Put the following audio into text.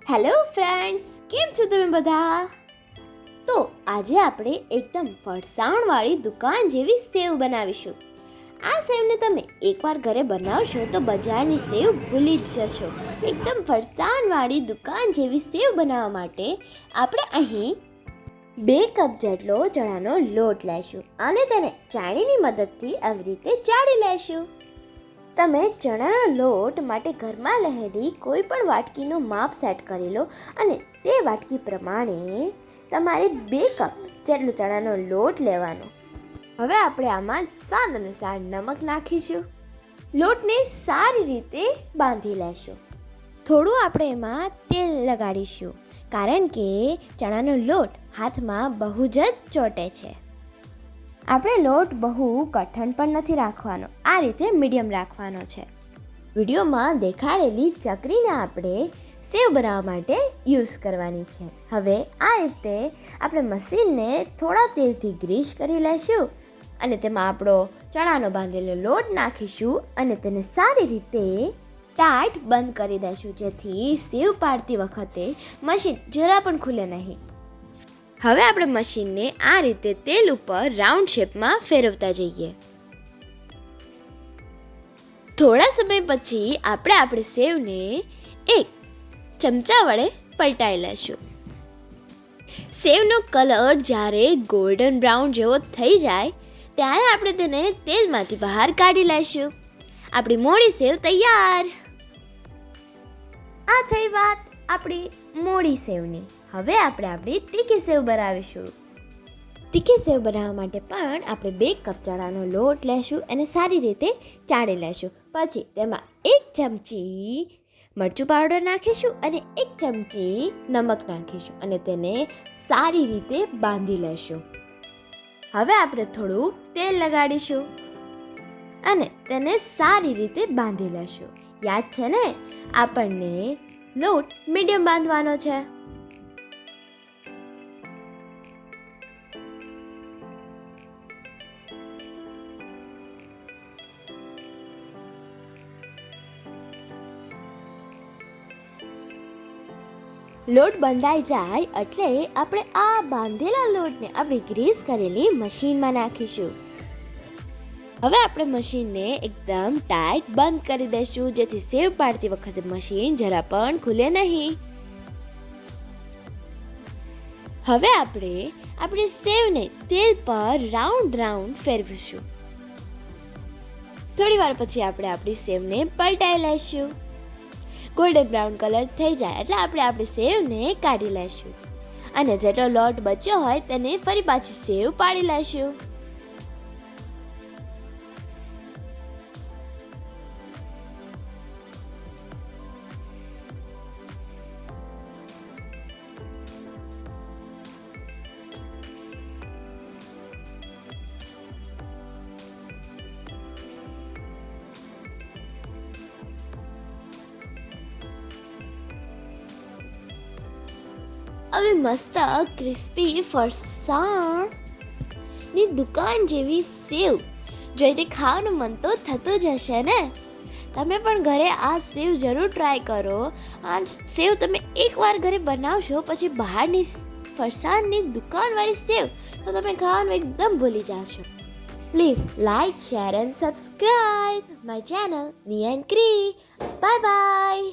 Hello friends, કેમ છો તમે બધા? તો આજે આપણે એકદમ ફરસાણવાળી દુકાન જેવી સેવ બનાવીશું. આ સેવને તમે એકવાર ઘરે બનાવશો તો બજારની સેવ ભૂલી જ જશો. એકદમ ફરસાણવાળી દુકાન જેવી સેવ બનાવવા માટે આપણે અહીં 2 કપ જેટલો ચણાનો લોટ લઈશું અને તેને ચાળણીની મદદથી આવી રીતે ચાળી લઈશું. તમે ચણાનો લોટ માટે ઘરમાં રહેલી કોઈ પણ વાટકીનું માપ સેટ કરી લો અને તે વાટકી પ્રમાણે તમારે 2 કપ જેટલો ચણાનો લોટ લેવાનો. હવે આપણે આમાં સ્વાદ અનુસાર નમક નાખીશું. લોટને સારી રીતે બાંધી લેશું. થોડું આપણે એમાં તેલ લગાડીશું કારણ કે ચણાનો લોટ હાથમાં બહુ જ ચોંટે છે. આપણે લોટ બહુ કઠણ પણ નથી રાખવાનો, આ રીતે મીડિયમ રાખવાનો છે. વિડીયોમાં દેખાડેલી ચકરીને આપણે સેવ બનાવવા માટે યુઝ કરવાની છે. હવે આ રીતે આપણે મશીનને થોડા તેલથી ગ્રીસ કરી લઈશું અને તેમાં આપણો ચણાનો બાંધેલો લોટ નાખીશું અને તેને સારી રીતે ટાઈટ બંધ કરી દઈશું જેથી સેવ પાડતી વખતે મશીન જરા પણ ખુલે નહીં. હવે આપણે મશીનને આ રીતે તેલ ઉપર રાઉન્ડ શેપમાં ફેરવતા જઈએ. થોડા સમય પછી આપણે આપણી સેવને એક ચમચા વડે પલટાઈ લઈશું. સેવનો કલર જ્યારે ગોલ્ડન બ્રાઉન જેવો થઈ જાય ત્યારે આપણે તેને તેલમાંથી બહાર કાઢી લઈશું. આપણી મોળી સેવ તૈયાર. આ થઈ વાત આપણી મોળી સેવની. હવે આપણે આપણી તીખી સેવ બનાવીશું. તીખી સેવ બનાવવા માટે પણ આપણે 2 કપ ચણાનો લોટ લેશું અને સારી રીતે ચાળી લેશું. પછી તેમાં 1 ચમચી મરચું પાવડર નાખીશું અને 1 ચમચી નમક નાખીશું અને તેને સારી રીતે બાંધી લેશું. હવે આપણે થોડું તેલ લગાડીશું અને તેને સારી રીતે બાંધી લેશું. યાદ છે ને, આપણને લોટ મીડિયમ બાંધવાનો છે. લોટ બંધાઈ જાય એટલે આપણે આ બાંધેલા લોટને આપણી ગ્રીસ કરેલી મશીનમાં નાખીશું. હવે આપણે મશીનને એકદમ ટાઈટ બંધ કરી દઈશું જેથી સેવ પાડતી વખતે મશીન જરા પણ ખુલે નહીં. હવે આપણે આપણી સેવને તેલ પર રાઉન્ડ ફેરવીશું. થોડી વાર પછી આપણે આપણી સેવને પલટાઈ લઈશું. ગોલ્ડન બ્રાઉન કલર થઈ જાય એટલે આપણે આપણી સેવને કાઢી લઈશું અને જેટલો લોટ બચ્યો હોય તેને ફરી પાછી સેવ પાડી લઈશું. હવે મસ્ત ક્રિસ્પી ફરસાણની દુકાન જેવી સેવ જોઈને ખાવાનું મન તો થતું જ હશે ને. તમે પણ ઘરે આ સેવ જરૂર ટ્રાય કરો. આ સેવ તમે એકવાર ઘરે બનાવશો પછી બહારની ફરસાણની દુકાનવાળી સેવ તો તમે ખાવાનું એકદમ ભૂલી જશો. Please like, share and subscribe my channel નિયા એન્ડ ક્રી. Bye by.